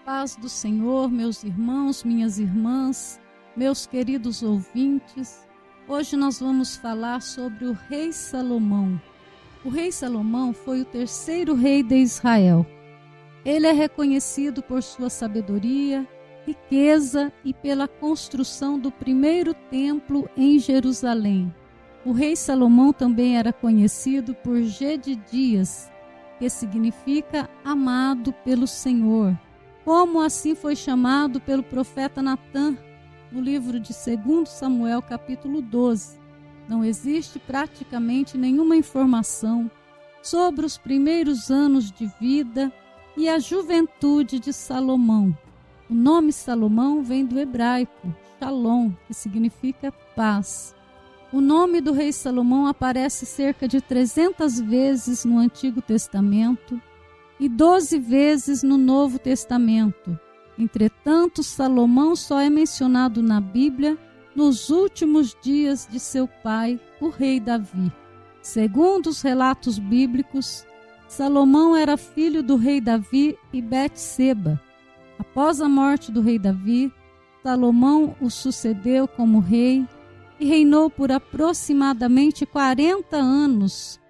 Paz do Senhor, meus irmãos, minhas irmãs, meus queridos ouvintes. Hoje nós vamos falar sobre o rei Salomão. O rei Salomão foi o terceiro rei de Israel. Ele é reconhecido por sua sabedoria, riqueza e pela construção do primeiro templo em Jerusalém. O rei Salomão também era conhecido por Jedidias, que significa amado pelo Senhor, como assim foi chamado pelo profeta Natã no livro de 2 Samuel, capítulo 12. Não existe praticamente nenhuma informação sobre os primeiros anos de vida e a juventude de Salomão. O nome Salomão vem do hebraico, Shalom, que significa paz. O nome do rei Salomão aparece cerca de 300 vezes no Antigo Testamento e 12 vezes no Novo Testamento. Entretanto, Salomão só é mencionado na Bíblia nos últimos dias de seu pai, o rei Davi. Segundo os relatos bíblicos, Salomão era filho do rei Davi e Betseba. Após a morte do rei Davi, Salomão o sucedeu como rei e reinou por aproximadamente 40 anos,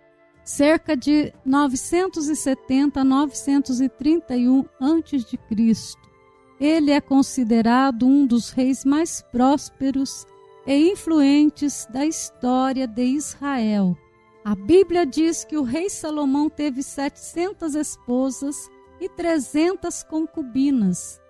cerca de 970 a 931 a.C. Ele é considerado um dos reis mais prósperos e influentes da história de Israel. A Bíblia diz que o rei Salomão teve 700 esposas e 300 concubinas.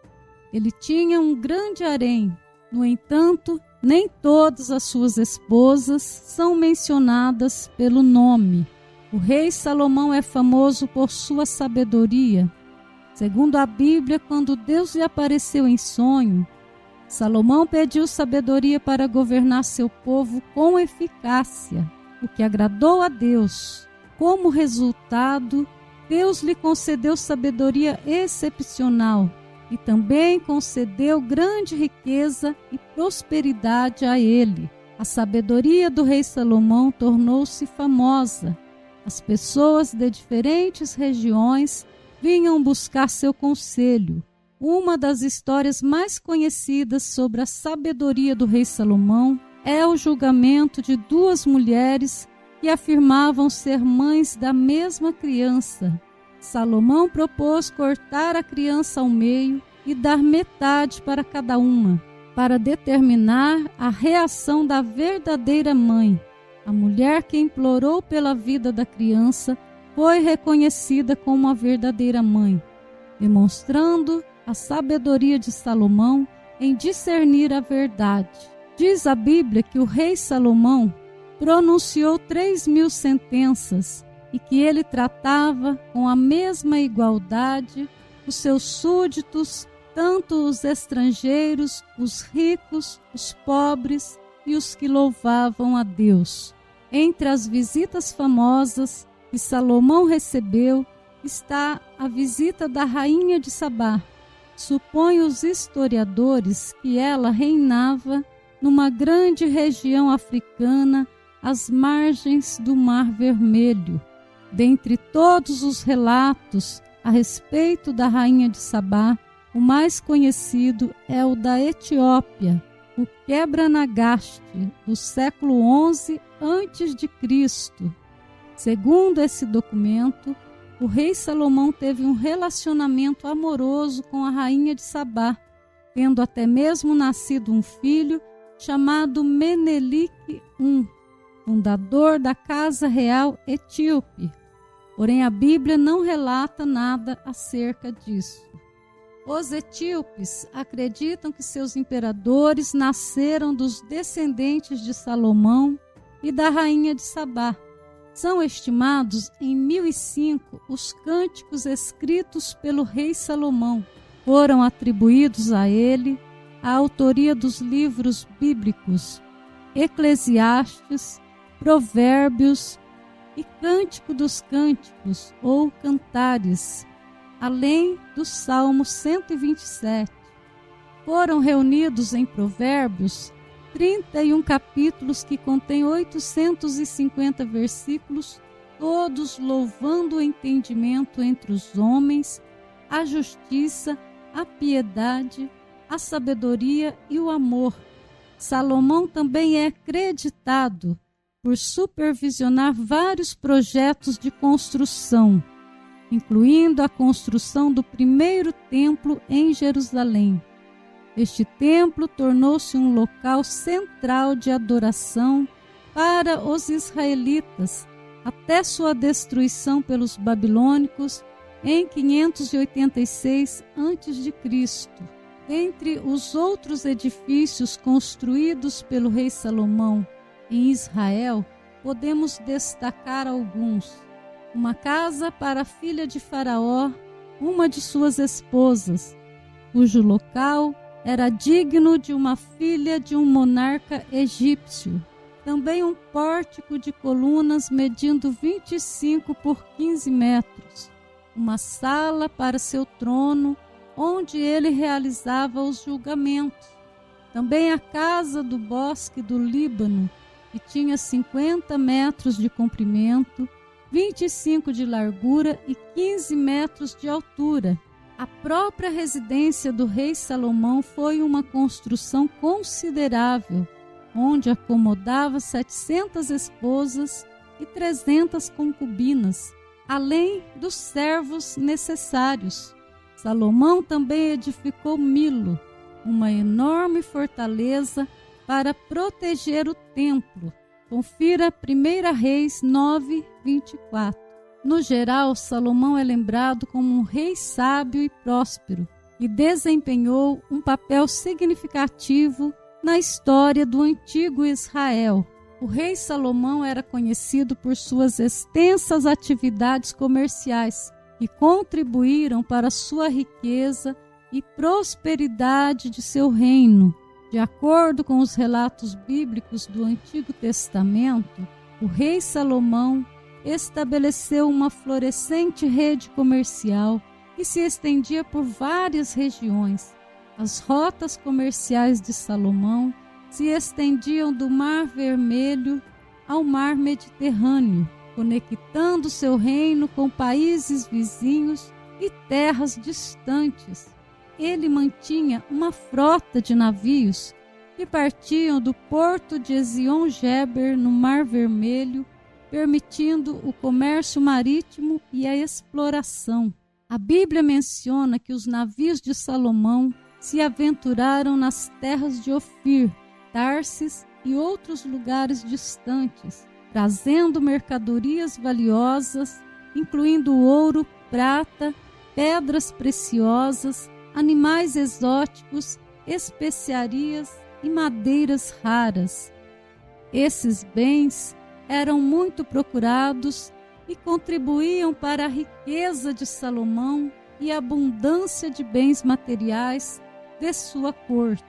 Ele tinha um grande harém. No entanto, nem todas as suas esposas são mencionadas pelo nome. O rei Salomão é famoso por sua sabedoria. Segundo a Bíblia, quando Deus lhe apareceu em sonho, Salomão pediu sabedoria para governar seu povo com eficácia, o que agradou a Deus. Como resultado, Deus lhe concedeu sabedoria excepcional e também concedeu grande riqueza e prosperidade a ele. A sabedoria do rei Salomão tornou-se famosa. As pessoas de diferentes regiões vinham buscar seu conselho. Uma das histórias mais conhecidas sobre a sabedoria do rei Salomão é o julgamento de duas mulheres que afirmavam ser mães da mesma criança. Salomão propôs cortar a criança ao meio e dar metade para cada uma, para determinar a reação da verdadeira mãe. A mulher que implorou pela vida da criança foi reconhecida como a verdadeira mãe, demonstrando a sabedoria de Salomão em discernir a verdade. Diz a Bíblia que o rei Salomão pronunciou 3.000 sentenças e que ele tratava com a mesma igualdade os seus súditos, tanto os estrangeiros, os ricos, os pobres e os que louvavam a Deus. Entre as visitas famosas que Salomão recebeu está a visita da rainha de Sabá. Supõem os historiadores que ela reinava numa grande região africana às margens do Mar Vermelho. Dentre todos os relatos a respeito da rainha de Sabá, o mais conhecido é o da Etiópia, o Quebra-Nagaste, do século XI a.C. Segundo esse documento, o rei Salomão teve um relacionamento amoroso com a rainha de Sabá, tendo até mesmo nascido um filho chamado Menelique I, fundador da Casa Real Etíope. Porém, a Bíblia não relata nada acerca disso. Os etíopes acreditam que seus imperadores nasceram dos descendentes de Salomão e da rainha de Sabá. São estimados em 1005 os cânticos escritos pelo rei Salomão. Foram atribuídos a ele a autoria dos livros bíblicos Eclesiastes, Provérbios e Cântico dos Cânticos ou Cantares, além do Salmo 127. Foram reunidos em Provérbios 31 capítulos que contêm 850 versículos, todos louvando o entendimento entre os homens, a justiça a piedade, a sabedoria e o amor. Salomão também é acreditado por supervisionar vários projetos de construção, incluindo a construção do primeiro templo em Jerusalém. Este templo tornou-se um local central de adoração para os israelitas, até sua destruição pelos babilônicos em 586 a.C. Dentre os outros edifícios construídos pelo rei Salomão em Israel, podemos destacar alguns. Uma casa para a filha de Faraó, uma de suas esposas, cujo local era digno de uma filha de um monarca egípcio. Também um pórtico de colunas medindo 25 por 15 metros. Uma sala para seu trono, onde ele realizava os julgamentos. Também a casa do bosque do Líbano, que tinha 50 metros de comprimento, 25 de largura e 15 metros de altura. A própria residência do rei Salomão foi uma construção considerável, onde acomodava 700 esposas e 300 concubinas, além dos servos necessários. Salomão também edificou Milo, uma enorme fortaleza para proteger o templo. Confira 1 Reis 9, 24. No geral, Salomão é lembrado como um rei sábio e próspero, e desempenhou um papel significativo na história do antigo Israel. O rei Salomão era conhecido por suas extensas atividades comerciais, que contribuíram para sua riqueza e prosperidade de seu reino. De acordo com os relatos bíblicos do Antigo Testamento, o rei Salomão estabeleceu uma florescente rede comercial que se estendia por várias regiões. As rotas comerciais de Salomão se estendiam do Mar Vermelho ao Mar Mediterrâneo, conectando seu reino com países vizinhos e terras distantes. Ele mantinha uma frota de navios que partiam do porto de Ezion-Geber, no Mar Vermelho, permitindo o comércio marítimo e a exploração. A Bíblia menciona que os navios de Salomão se aventuraram nas terras de Ofir, Tarsis e outros lugares distantes, trazendo mercadorias valiosas, incluindo ouro, prata, pedras preciosas, animais exóticos, especiarias e madeiras raras. Esses bens eram muito procurados e contribuíam para a riqueza de Salomão e a abundância de bens materiais de sua corte.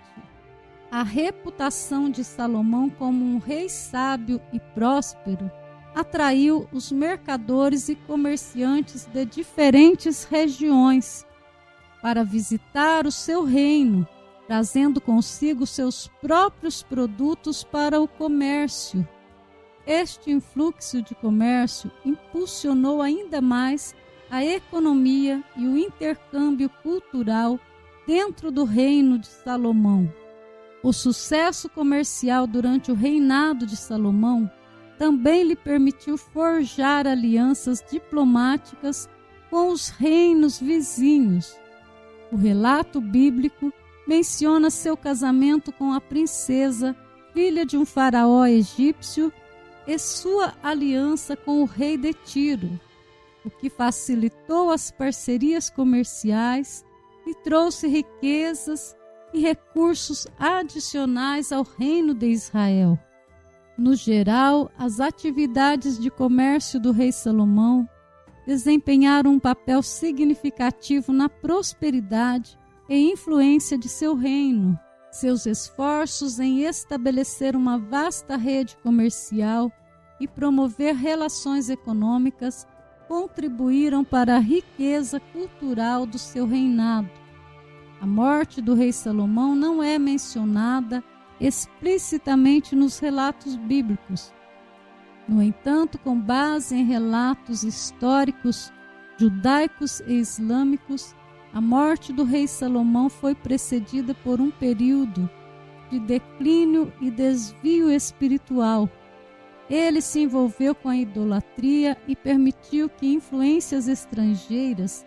A reputação de Salomão como um rei sábio e próspero atraiu os mercadores e comerciantes de diferentes regiões para visitar o seu reino, trazendo consigo seus próprios produtos para o comércio. Este influxo de comércio impulsionou ainda mais a economia e o intercâmbio cultural dentro do reino de Salomão. O sucesso comercial durante o reinado de Salomão também lhe permitiu forjar alianças diplomáticas com os reinos vizinhos. O relato bíblico menciona seu casamento com a princesa, filha de um faraó egípcio, e sua aliança com o rei de Tiro, o que facilitou as parcerias comerciais e trouxe riquezas e recursos adicionais ao reino de Israel. No geral, as atividades de comércio do rei Salomão desempenharam um papel significativo na prosperidade e influência de seu reino. Seus esforços em estabelecer uma vasta rede comercial e promover relações econômicas contribuíram para a riqueza cultural do seu reinado. A morte do rei Salomão não é mencionada explicitamente nos relatos bíblicos. No entanto, com base em relatos históricos judaicos e islâmicos, A morte do rei Salomão foi precedida por um período de declínio e desvio espiritual. Ele se envolveu com a idolatria e permitiu que influências estrangeiras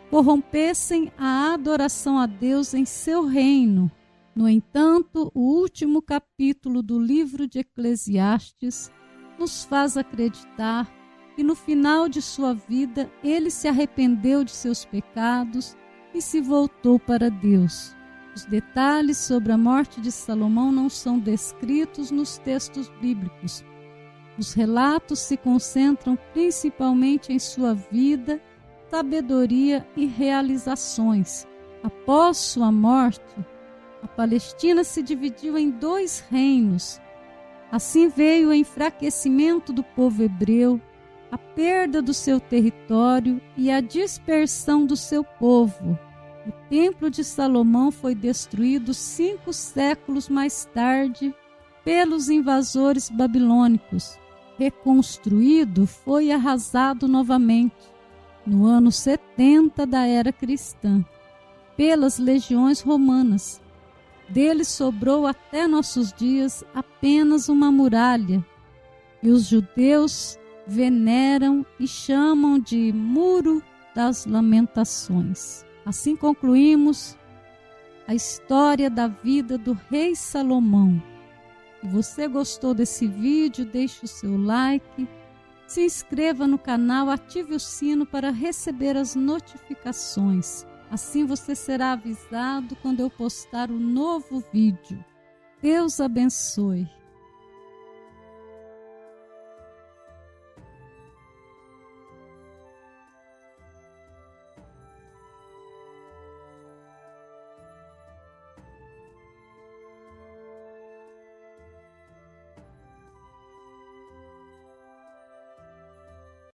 corrompessem a adoração a Deus em seu reino. No entanto, o último capítulo do livro de Eclesiastes nos faz acreditar que no final de sua vida ele se arrependeu de seus pecados e se voltou para Deus. Os detalhes sobre a morte de Salomão não são descritos nos textos bíblicos. Os relatos se concentram principalmente em sua vida, sabedoria e realizações. Após sua morte, a Palestina se dividiu em 2 reinos. Assim veio o enfraquecimento do povo hebreu, a perda do seu território e a dispersão do seu povo. O Templo de Salomão foi destruído 5 séculos mais tarde pelos invasores babilônicos. Reconstruído, foi arrasado novamente, no ano 70 da era cristã, pelas legiões romanas. Dele sobrou até nossos dias apenas uma muralha, e os judeus veneram e chamam de Muro das Lamentações. Assim concluímos a história da vida do rei Salomão. Se você gostou desse vídeo, deixe o seu like, se inscreva no canal, ative o sino para receber as notificações. Assim você será avisado quando eu postar um novo vídeo. Deus abençoe.